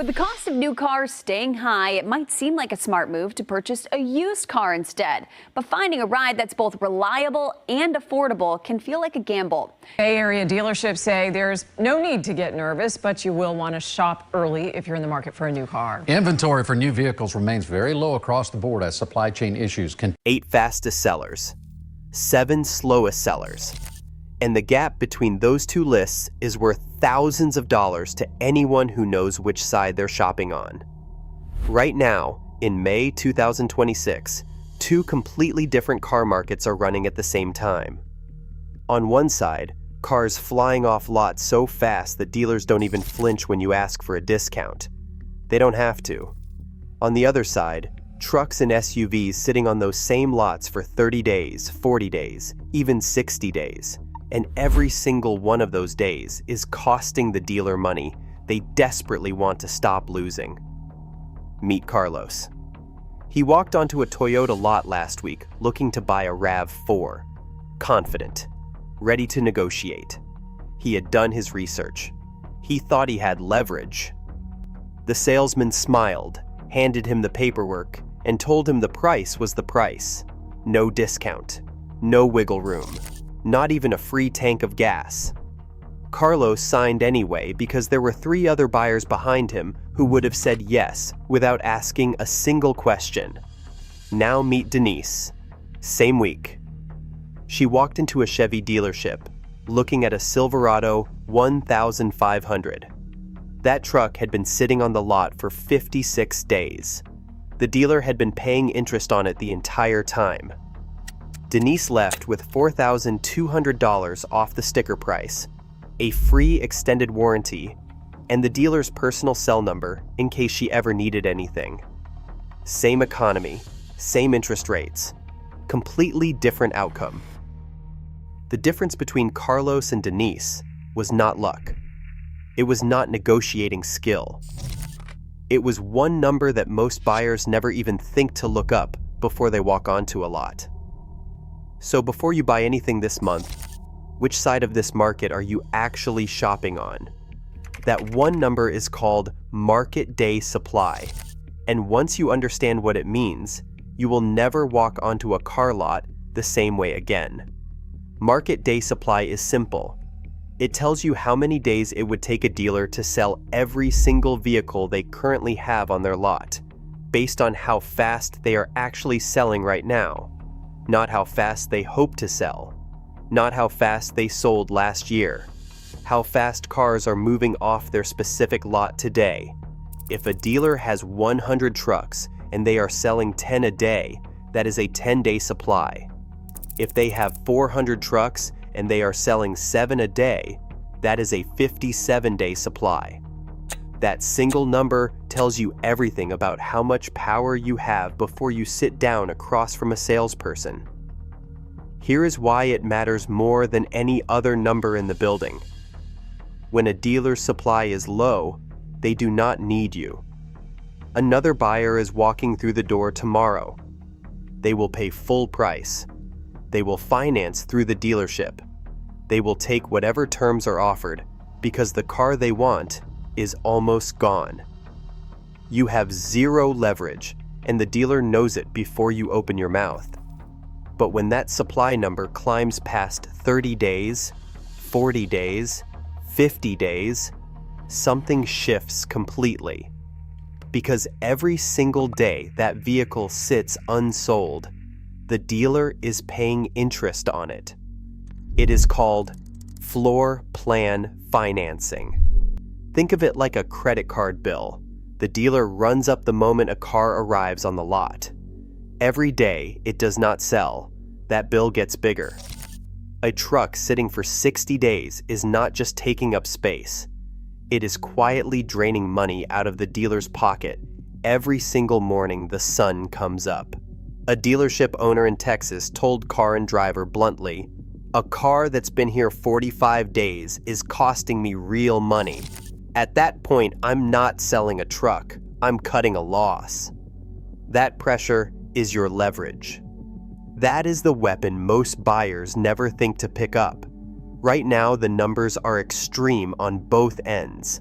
With the cost of new cars staying high, it might seem like a smart move to purchase a used car instead. But finding a ride that's both reliable and affordable can feel like a gamble. Bay Area dealerships say there's no need to get nervous, but you will want to shop early if you're in the market for a new car. Inventory for new vehicles remains very low across the board as supply chain issues continue. 8 fastest sellers, 7 slowest sellers. And the gap between those two lists is worth thousands of dollars to anyone who knows which side they're shopping on. Right now, in May 2026, 2 completely different car markets are running at the same time. On one side, cars flying off lots so fast that dealers don't even flinch when you ask for a discount. They don't have to. On the other side, trucks and SUVs sitting on those same lots for 30 days, 40 days, even 60 days. And every single one of those days is costing the dealer money they desperately want to stop losing. Meet Carlos. He walked onto a Toyota lot last week looking to buy a RAV4. Confident, ready to negotiate. He had done his research. He thought he had leverage. The salesman smiled, handed him the paperwork, and told him the price was the price. No discount, no wiggle room. Not even a free tank of gas. Carlos signed anyway because there were 3 other buyers behind him who would have said yes without asking a single question. Now meet Denise. Same week. She walked into a Chevy dealership, looking at a Silverado 1500. That truck had been sitting on the lot for 56 days. The dealer had been paying interest on it the entire time. Denise left with $4,200 off the sticker price, a free extended warranty, and the dealer's personal cell number in case she ever needed anything. Same economy, same interest rates, completely different outcome. The difference between Carlos and Denise was not luck. It was not negotiating skill. It was one number that most buyers never even think to look up before they walk onto a lot. So before you buy anything this month, which side of this market are you actually shopping on? That one number is called market day supply. And once you understand what it means, you will never walk onto a car lot the same way again. Market day supply is simple. It tells you how many days it would take a dealer to sell every single vehicle they currently have on their lot, based on how fast they are actually selling right now. Not how fast they hope to sell, not how fast they sold last year, how fast cars are moving off their specific lot today. If a dealer has 100 trucks and they are selling 10 a day, that is a 10-day supply. If they have 400 trucks and they are selling 7 a day, that is a 57-day supply. That single number tells you everything about how much power you have before you sit down across from a salesperson. Here is why it matters more than any other number in the building. When a dealer's supply is low, they do not need you. Another buyer is walking through the door tomorrow. They will pay full price. They will finance through the dealership. They will take whatever terms are offered because the car they want is almost gone. You have zero leverage, and the dealer knows it before you open your mouth. But when that supply number climbs past 30 days, 40 days, 50 days, something shifts completely. Because every single day that vehicle sits unsold, the dealer is paying interest on it. It is called floor plan financing. Think of it like a credit card bill. The dealer runs up the moment a car arrives on the lot. Every day it does not sell, that bill gets bigger. A truck sitting for 60 days is not just taking up space. It is quietly draining money out of the dealer's pocket every single morning the sun comes up. A dealership owner in Texas told Car and Driver bluntly, "A car that's been here 45 days is costing me real money. At that point, I'm not selling a truck, I'm cutting a loss." That pressure is your leverage. That is the weapon most buyers never think to pick up. Right now, the numbers are extreme on both ends.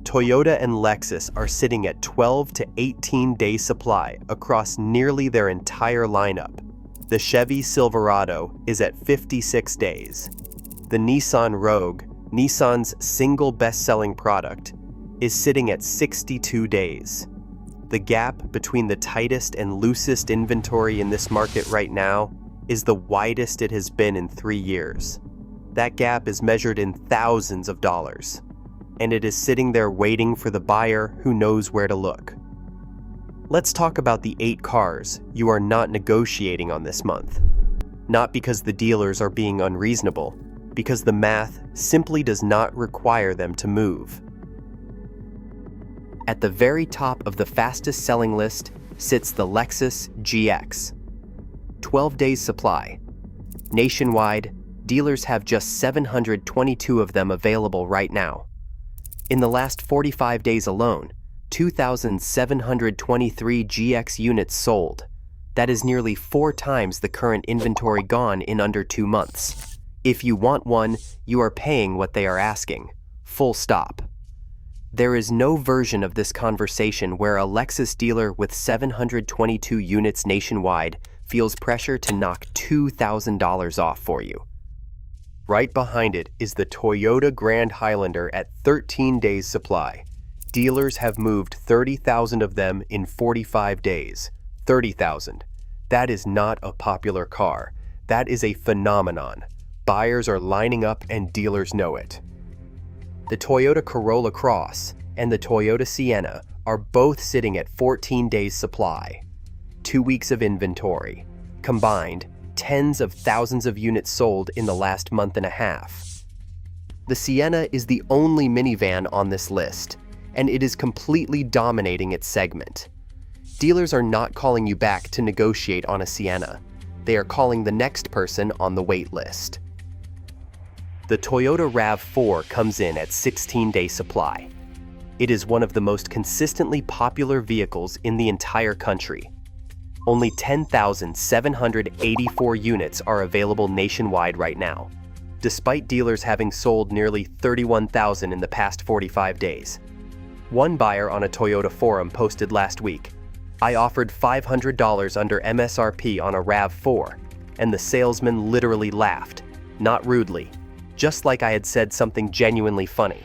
Toyota and Lexus are sitting at 12 to 18 day supply across nearly their entire lineup. The Chevy Silverado is at 56 days. The Nissan Rogue, Nissan's single best-selling product, is sitting at 62 days. The gap between the tightest and loosest inventory in this market right now is the widest it has been in 3 years. That gap is measured in thousands of dollars, and it is sitting there waiting for the buyer who knows where to look. Let's talk about the 8 cars you are not negotiating on this month. Not because the dealers are being unreasonable, because the math simply does not require them to move. At the very top of the fastest selling list sits the Lexus GX. 12 days supply. Nationwide, dealers have just 722 of them available right now. In the last 45 days alone, 2,723 GX units sold. That is nearly 4 times the current inventory gone in under 2 months. If you want one, you are paying what they are asking. Full stop. There is no version of this conversation where a Lexus dealer with 722 units nationwide feels pressure to knock $2,000 off for you. Right behind it is the Toyota Grand Highlander at 13 days supply. Dealers have moved 30,000 of them in 45 days. 30,000. That is not a popular car. That is a phenomenon. Buyers are lining up and dealers know it. The Toyota Corolla Cross and the Toyota Sienna are both sitting at 14 days supply. 2 weeks of inventory. Combined, tens of thousands of units sold in the last month and a half. The Sienna is the only minivan on this list, and it is completely dominating its segment. Dealers are not calling you back to negotiate on a Sienna. They are calling the next person on the wait list. The Toyota RAV4 comes in at 16-day supply. It is one of the most consistently popular vehicles in the entire country. Only 10,784 units are available nationwide right now, despite dealers having sold nearly 31,000 in the past 45 days. One buyer on a Toyota forum posted last week, "I offered $500 under MSRP on a RAV4, and the salesman literally laughed, not rudely, just like I had said something genuinely funny."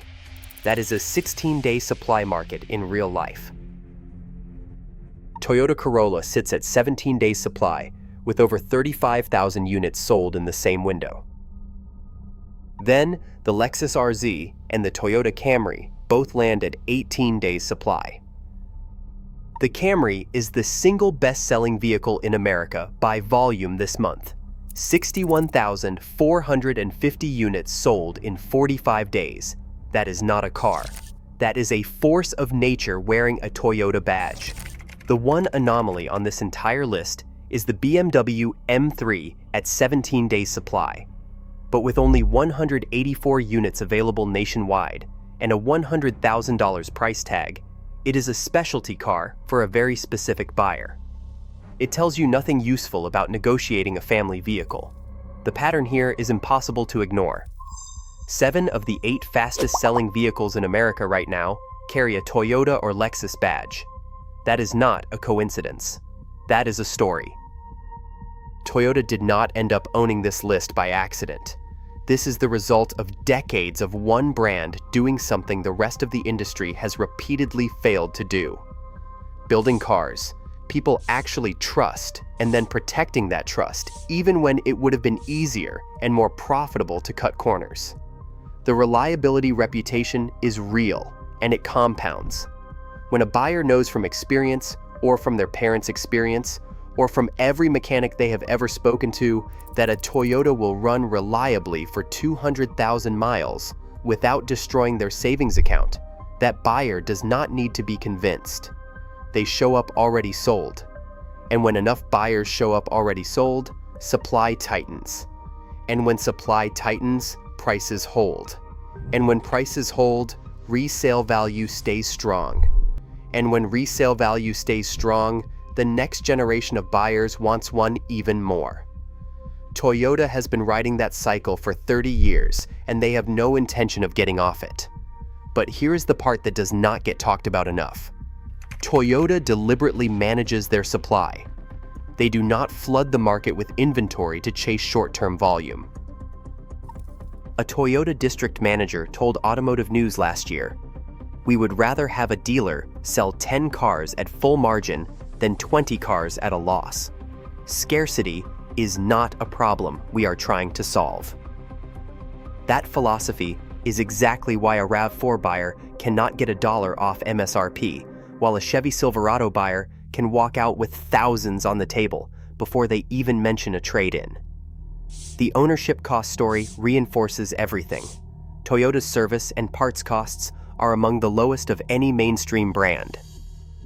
That is a 16-day supply market in real life. Toyota Corolla sits at 17 days supply with over 35,000 units sold in the same window. Then, the Lexus RZ and the Toyota Camry both land at 18 days supply. The Camry is the single best-selling vehicle in America by volume this month. 61,450 units sold in 45 days. That is not a car. That is a force of nature wearing a Toyota badge. The one anomaly on this entire list is the BMW M3 at 17 days supply. But with only 184 units available nationwide and a $100,000 price tag, it is a specialty car for a very specific buyer. It tells you nothing useful about negotiating a family vehicle. The pattern here is impossible to ignore. 7 of the 8 fastest-selling vehicles in America right now carry a Toyota or Lexus badge. That is not a coincidence. That is a story. Toyota did not end up owning this list by accident. This is the result of decades of one brand doing something the rest of the industry has repeatedly failed to do. Building cars people actually trust and then protecting that trust, even when it would have been easier and more profitable to cut corners. The reliability reputation is real and it compounds. When a buyer knows from experience, or from their parents' experience, or from every mechanic they have ever spoken to, that a Toyota will run reliably for 200,000 miles without destroying their savings account, that buyer does not need to be convinced. They show up already sold. And when enough buyers show up already sold, supply tightens. And when supply tightens, prices hold. And when prices hold, resale value stays strong. And when resale value stays strong, the next generation of buyers wants one even more. Toyota has been riding that cycle for 30 years, and they have no intention of getting off it. But here's the part that does not get talked about enough. Toyota deliberately manages their supply. They do not flood the market with inventory to chase short-term volume. A Toyota district manager told Automotive News last year, "We would rather have a dealer sell 10 cars at full margin than 20 cars at a loss. Scarcity is not a problem we are trying to solve." That philosophy is exactly why a RAV4 buyer cannot get $1 off MSRP, while a Chevy Silverado buyer can walk out with thousands on the table before they even mention a trade-in. The ownership cost story reinforces everything. Toyota's service and parts costs are among the lowest of any mainstream brand.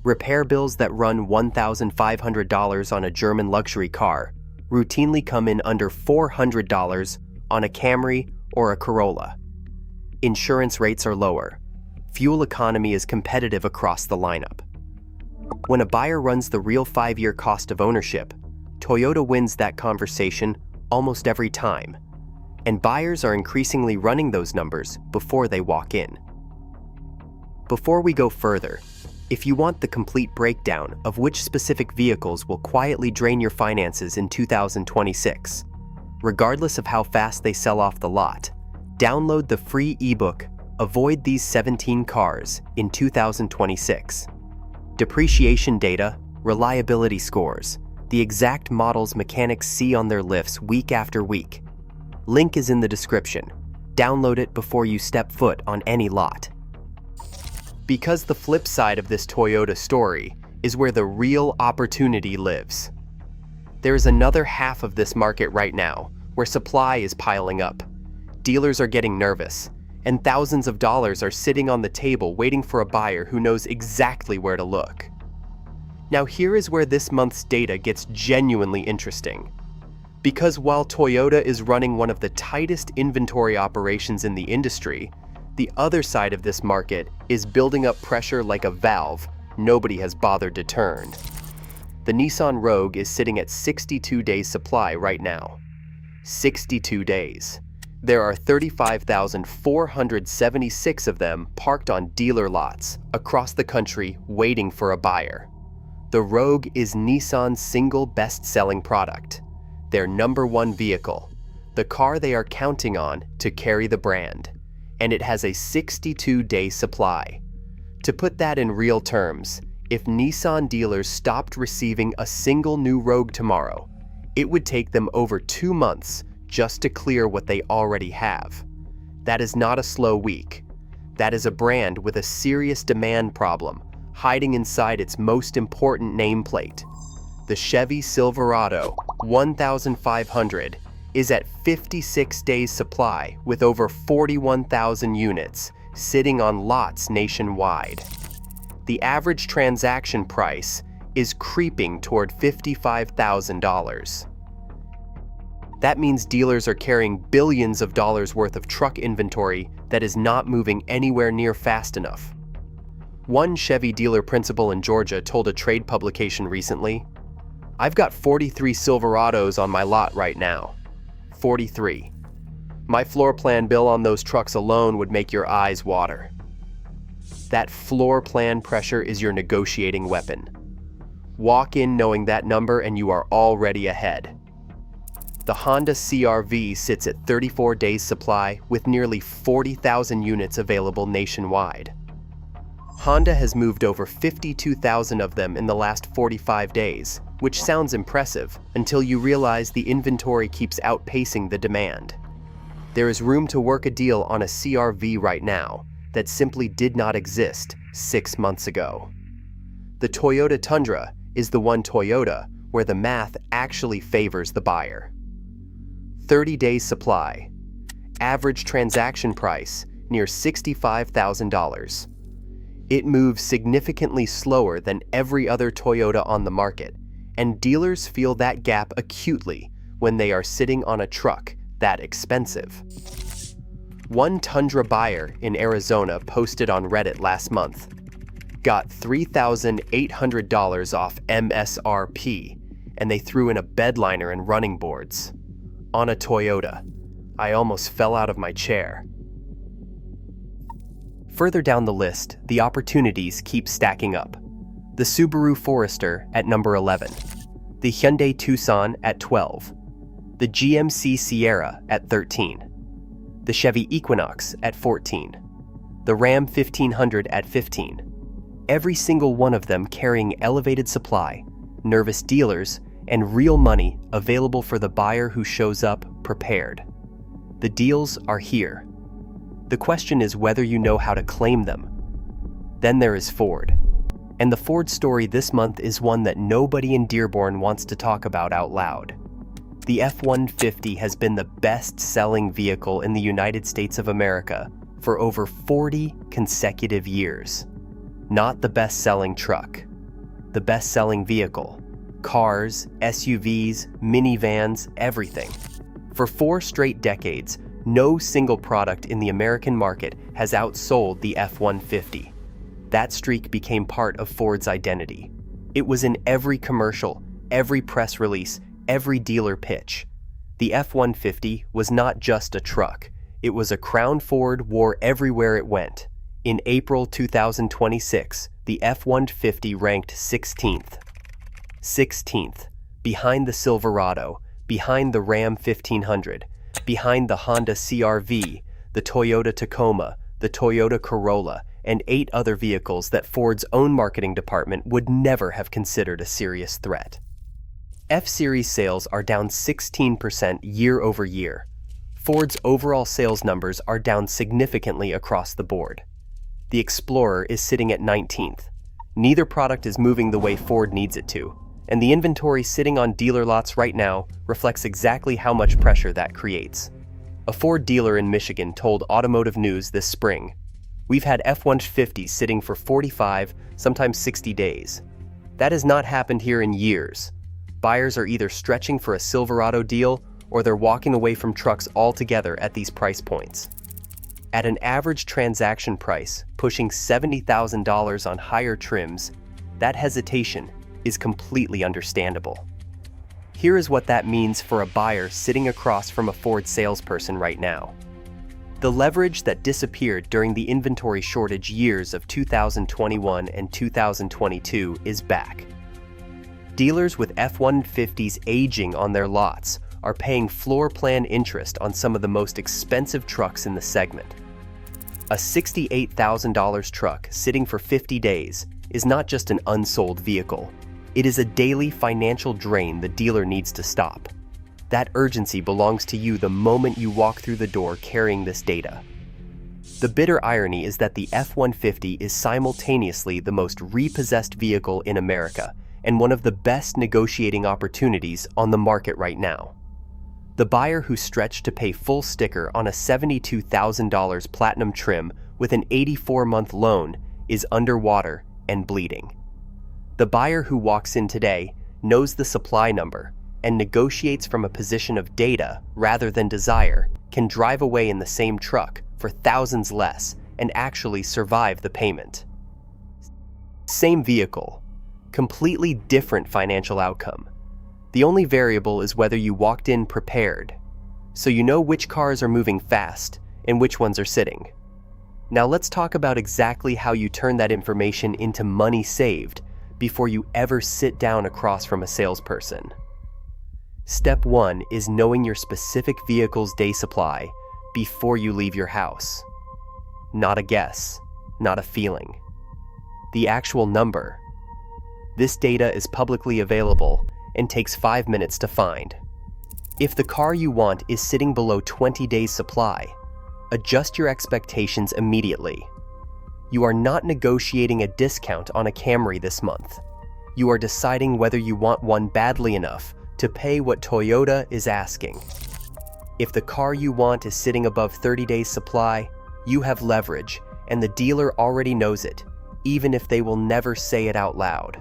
Repair bills that run $1,500 on a German luxury car routinely come in under $400 on a Camry or a Corolla. Insurance rates are lower. Fuel economy is competitive across the lineup. When a buyer runs the real 5-year cost of ownership, Toyota wins that conversation almost every time, and buyers are increasingly running those numbers before they walk in. Before we go further, if you want the complete breakdown of which specific vehicles will quietly drain your finances in 2026, regardless of how fast they sell off the lot, download the free ebook, Avoid These 17 Cars in 2026. Depreciation data, reliability scores, the exact models mechanics see on their lifts week after week. Link is in the description. Download it before you step foot on any lot. Because the flip side of this Toyota story is where the real opportunity lives. There is another half of this market right now where supply is piling up. Dealers are getting nervous, and thousands of dollars are sitting on the table waiting for a buyer who knows exactly where to look. Now here is where this month's data gets genuinely interesting. Because while Toyota is running one of the tightest inventory operations in the industry, the other side of this market is building up pressure like a valve nobody has bothered to turn. The Nissan Rogue is sitting at 62 days supply right now. 62 days. There are 35,476 of them parked on dealer lots across the country waiting for a buyer. The Rogue is Nissan's single best-selling product, their #1 vehicle, the car they are counting on to carry the brand, and it has a 62-day supply. To put that in real terms, if Nissan dealers stopped receiving a single new Rogue tomorrow, it would take them over 2 months just to clear what they already have. That is not a slow week. That is a brand with a serious demand problem hiding inside its most important nameplate. The Chevy Silverado 1500 is at 56 days supply with over 41,000 units sitting on lots nationwide. The average transaction price is creeping toward $55,000. That means dealers are carrying billions of dollars worth of truck inventory that is not moving anywhere near fast enough. One Chevy dealer principal in Georgia told a trade publication recently, "I've got 43 Silverados on my lot right now. 43. My floor plan bill on those trucks alone would make your eyes water." That floor plan pressure is your negotiating weapon. Walk in knowing that number and you are already ahead. The Honda CR-V sits at 34 days supply with nearly 40,000 units available nationwide. Honda has moved over 52,000 of them in the last 45 days, which sounds impressive until you realize the inventory keeps outpacing the demand. There is room to work a deal on a CR-V right now that simply did not exist 6 months ago. The Toyota Tundra is the one Toyota where the math actually favors the buyer. 30 days supply. Average transaction price near $65,000. It moves significantly slower than every other Toyota on the market, and dealers feel that gap acutely when they are sitting on a truck that expensive. One Tundra buyer in Arizona posted on Reddit last month, got $3,800 off MSRP, and they threw in a bedliner and running boards. On a Toyota. I almost fell out of my chair. Further down the list, the opportunities keep stacking up. The Subaru Forester at number 11, the Hyundai Tucson at 12, the GMC Sierra at 13, the Chevy Equinox at 14, the Ram 1500 at 15. Every single one of them carrying elevated supply, nervous dealers, and real money available for the buyer who shows up prepared. The deals are here. The question is whether you know how to claim them. Then there is Ford. And the Ford story this month is one that nobody in Dearborn wants to talk about out loud. The F-150 has been the best-selling vehicle in the United States of America for over 40 consecutive years. Not the best-selling truck, the best-selling vehicle. Cars, SUVs, minivans, everything. For 4 straight decades, no single product in the American market has outsold the F-150. That streak became part of Ford's identity. It was in every commercial, every press release, every dealer pitch. The F-150 was not just a truck. It was a crown Ford wore everywhere it went. In April 2026, the F-150 ranked 16th. 16th, behind the Silverado, behind the Ram 1500, behind the Honda CR-V, the Toyota Tacoma, the Toyota Corolla, and 8 other vehicles that Ford's own marketing department would never have considered a serious threat. F-Series sales are down 16% year over year. Ford's overall sales numbers are down significantly across the board. The Explorer is sitting at 19th. Neither product is moving the way Ford needs it to, and the inventory sitting on dealer lots right now reflects exactly how much pressure that creates. A Ford dealer in Michigan told Automotive News this spring, "We've had F-150s sitting for 45, sometimes 60 days. That has not happened here in years. Buyers are either stretching for a Silverado deal or they're walking away from trucks altogether at these price points." At an average transaction price pushing $70,000 on higher trims, that hesitation is completely understandable. Here is what that means for a buyer sitting across from a Ford salesperson right now. The leverage that disappeared during the inventory shortage years of 2021 and 2022 is back. Dealers with F-150s aging on their lots are paying floor plan interest on some of the most expensive trucks in the segment. A $68,000 truck sitting for 50 days is not just an unsold vehicle. It is a daily financial drain the dealer needs to stop. That urgency belongs to you the moment you walk through the door carrying this data. The bitter irony is that the F-150 is simultaneously the most repossessed vehicle in America and one of the best negotiating opportunities on the market right now. The buyer who stretched to pay full sticker on a $72,000 platinum trim with an 84-month loan is underwater and bleeding. The buyer who walks in today knows the supply number and negotiates from a position of data rather than desire can drive away in the same truck for thousands less and actually survive the payment. Same vehicle, completely different financial outcome. The only variable is whether you walked in prepared, so you know which cars are moving fast and which ones are sitting. Now let's talk about exactly how you turn that information into money saved before you ever sit down across from a salesperson. Step 1 is knowing your specific vehicle's day supply before you leave your house. Not a guess, not a feeling. The actual number. This data is publicly available and takes 5 minutes to find. If the car you want is sitting below 20 days supply, adjust your expectations immediately. You are not negotiating a discount on a Camry this month. You are deciding whether you want one badly enough to pay what Toyota is asking. If the car you want is sitting above 30 days supply, you have leverage, and the dealer already knows it, even if they will never say it out loud.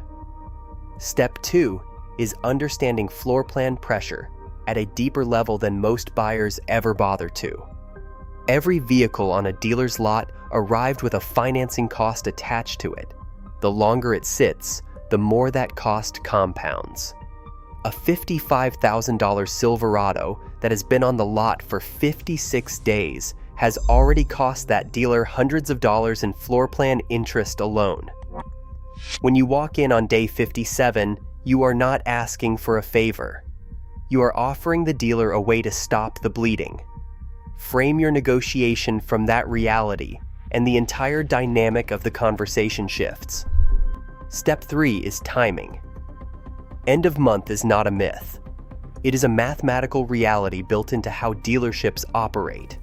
Step 2 is understanding floor plan pressure at a deeper level than most buyers ever bother to. Every vehicle on a dealer's lot arrived with a financing cost attached to it. The longer it sits, the more that cost compounds. A $55,000 Silverado that has been on the lot for 56 days has already cost that dealer hundreds of dollars in floor plan interest alone. When you walk in on day 57, you are not asking for a favor. You are offering the dealer a way to stop the bleeding. Frame your negotiation from that reality, and the entire dynamic of the conversation shifts. Step 3 is timing. End of month is not a myth. It is a mathematical reality built into how dealerships operate.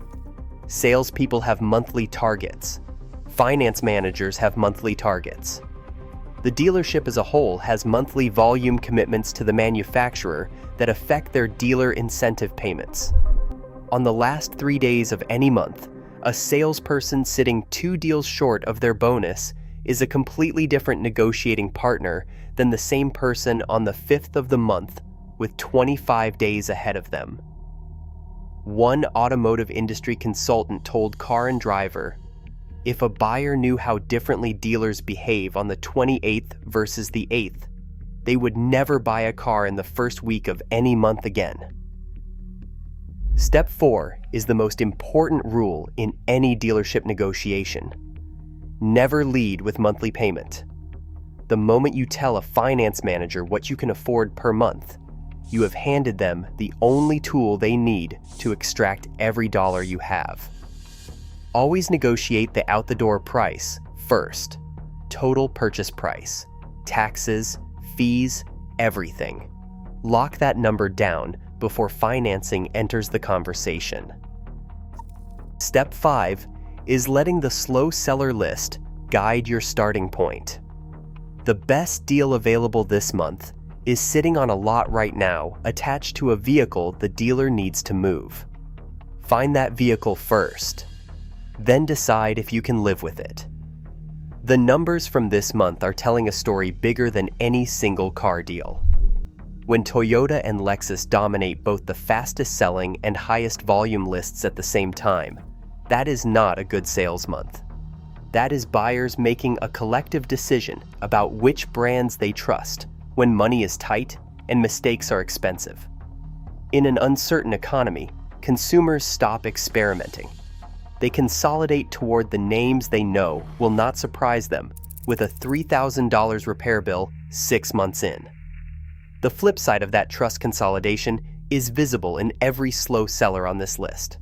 Salespeople have monthly targets. Finance managers have monthly targets. The dealership as a whole has monthly volume commitments to the manufacturer that affect their dealer incentive payments. On the last 3 days of any month, a salesperson sitting 2 deals short of their bonus is a completely different negotiating partner than the same person on the 5th of the month with 25 days ahead of them. One automotive industry consultant told Car and Driver, "If a buyer knew how differently dealers behave on the 28th versus the 8th, they would never buy a car in the first week of any month again." Step 4 is the most important rule in any dealership negotiation. Never lead with monthly payment. The moment you tell a finance manager what you can afford per month, you have handed them the only tool they need to extract every dollar you have. Always negotiate the out-the-door price first. Total purchase price, taxes, fees, everything. Lock that number down before financing enters the conversation. Step 5 is letting the slow seller list guide your starting point. The best deal available this month is sitting on a lot right now attached to a vehicle the dealer needs to move. Find that vehicle first. Then decide if you can live with it. The numbers from this month are telling a story bigger than any single car deal. When Toyota and Lexus dominate both the fastest selling and highest volume lists at the same time, that is not a good sales month. That is buyers making a collective decision about which brands they trust when money is tight and mistakes are expensive. In an uncertain economy, consumers stop experimenting. They consolidate toward the names they know will not surprise them with a $3,000 repair bill 6 months in. The flip side of that trust consolidation is visible in every slow seller on this list.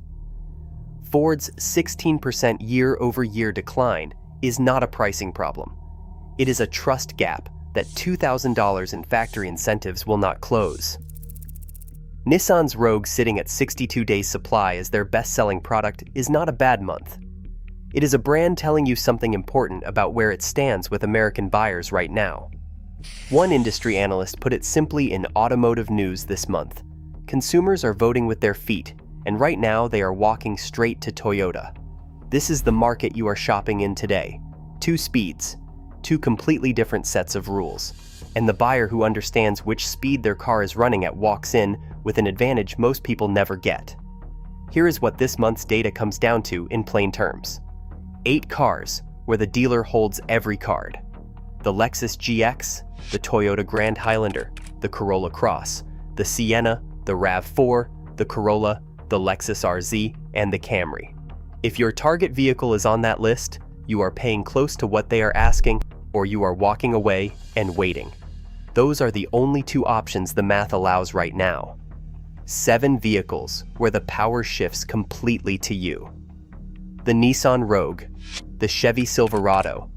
Ford's 16% year-over-year decline is not a pricing problem. It is a trust gap that $2,000 in factory incentives will not close. Nissan's Rogue sitting at 62 days supply as their best-selling product is not a bad month. It is a brand telling you something important about where it stands with American buyers right now. One industry analyst put it simply in automotive news this month: consumers are voting with their feet, and right now they are walking straight to Toyota. This is the market you are shopping in today. 2 speeds, 2 completely different sets of rules, and the buyer who understands which speed their car is running at walks in with an advantage most people never get. Here is what this month's data comes down to in plain terms. 8 cars where the dealer holds every card. The Lexus GX, the Toyota Grand Highlander, the Corolla Cross, the Sienna, the RAV4, the Corolla, the Lexus RZ, and the Camry. If your target vehicle is on that list, you are paying close to what they are asking, or you are walking away and waiting. Those are the only 2 options the math allows right now. 7 vehicles where the power shifts completely to you. The Nissan Rogue, the Chevy Silverado,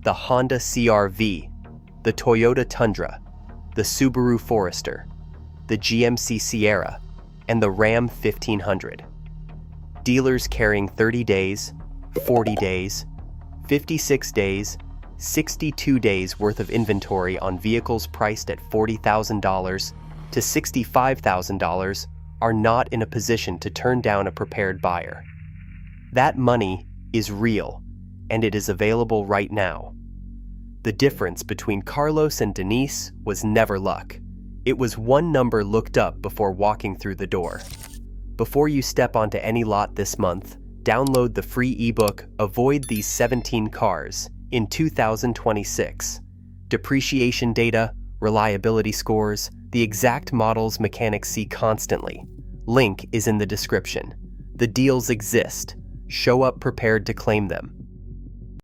the Honda CR-V, the Toyota Tundra, the Subaru Forester, the GMC Sierra, and the Ram 1500. Dealers carrying 30 days, 40 days, 56 days, 62 days worth of inventory on vehicles priced at $40,000 to $65,000 are not in a position to turn down a prepared buyer. That money is real, and it is available right now. The difference between Carlos and Denise was never luck. It was one number looked up before walking through the door. Before you step onto any lot this month, download the free ebook Avoid These 17 Cars in 2026. Depreciation data, reliability scores, the exact models mechanics see constantly. Link is in the description. The deals exist. show up prepared to claim them.